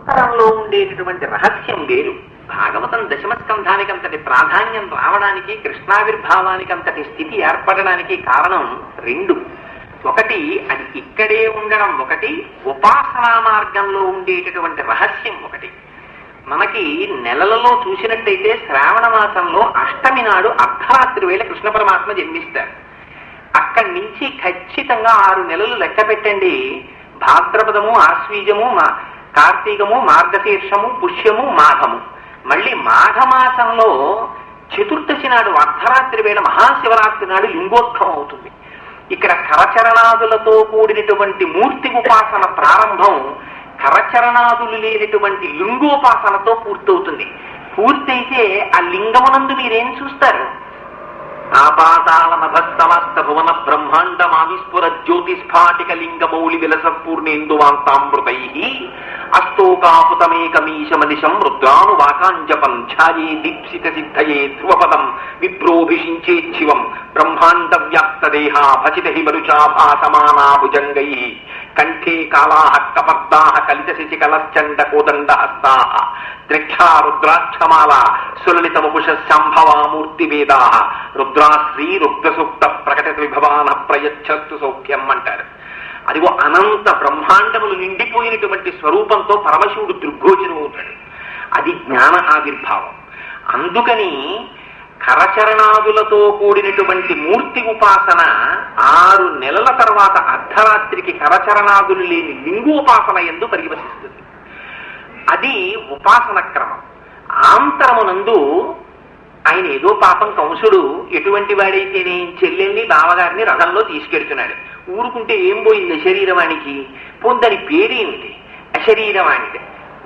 ఆంతరంలో ఉండేటటువంటి రహస్యం వేరు. భాగవతం దశమ స్కంధానికి అంతటి ప్రాధాన్యం రావడానికి, కృష్ణావిర్భావానికి అంతటి స్థితి ఏర్పడడానికి కారణం రెండు. ఒకటి అది ఇక్కడే ఉండడం, ఒకటి ఉపాసనా మార్గంలో ఉండేటటువంటి రహస్యం ఒకటి. మనకి నెలలలో చూసినట్టయితే శ్రావణ మాసంలో అష్టమి నాడు అర్ధరాత్రి వేళ కృష్ణ పరమాత్మ జన్మిస్తారు. అక్కడి నుంచి ఖచ్చితంగా 6 నెలలు లెక్క పెట్టండి. భాద్రపదము, ఆశ్వీజము, కార్తీకము, మార్గశీర్షము, పుష్యము, మాఘము. మళ్ళీ మాఘమాసంలో చతుర్దశి నాడు అర్ధరాత్రి వేళ మహాశివరాత్రి నాడు లింగోత్సవం అవుతుంది. ఇక్కడ కరచరణాదులతో కూడినటువంటి మూర్తి ఉపాసన ప్రారంభం కరచరణాదులు లేనటువంటి లింగోపాసనతో పూర్తవుతుంది. పూర్తయితే ఆ లింగమునందు మీరేం చూస్తారు? ఆపాతాళ నభస్తమస్త భువన బ్రహ్మాండమావిస్ఫుర జ్యోతిస్ఫాటిక లింగమౌళి విలస పూర్ణేందువాంతామృతై అస్తోకాపుతమేకమీశమనిశం రుద్రానువాకాంజపం ఛాయే దీప్సిత సిద్ధయే ధ్రువపదం విప్రోభిషించేచ్చివం బ్రహ్మాండ వ్యాప్తదేహ భచిత హిమరుచాభాసమానా భుజంగై కంఠే కాళాః కపర్దాః కలిత శశికలశ్చండ కోదండ హస్తాః ద్రక్షా రుద్రాక్షమాల సులలిత వపుష శాంభవామూర్తి వేదాః రుద్రాశ్రీ రుద్రసూక్త ప్రకటిత విభవాన ప్రయచ్చస్తు సౌఖ్యం అంటారు. అదిగో అనంత బ్రహ్మాండములు నిండిపోయినటువంటి స్వరూపంతో పరమశివుడు దృగ్గోచరం అవుతాడు. అది జ్ఞాన ఆవిర్భావం. అందుకని కరచరణాదులతో కూడినటువంటి మూర్తి ఉపాసన 6 నెలల తర్వాత అర్ధరాత్రికి కరచరణాదులు లేని లింగోపాసన యందు పరివసిస్తుంది. అది ఉపాసన క్రమం. ఆంతరమునందు ఆయన ఏదో పాపం కంసుడు ఎటువంటి వాడైతేనే చెల్లెల్ని బావగారిని రథంలో తీసుకెడుతున్నాడు. ఊరుకుంటే ఏం పోయింది శరీరవాణికి? పొందని పేరేమిటి? అశరీరవాణిది.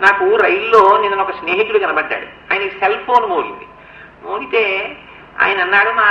నాకు రైల్లో నిన్న ఒక స్నేహితుడు కనబడ్డాడు. ఆయనకి సెల్ ఫోన్ మోగింది. మోగితే ఆయన అన్నాడు, మా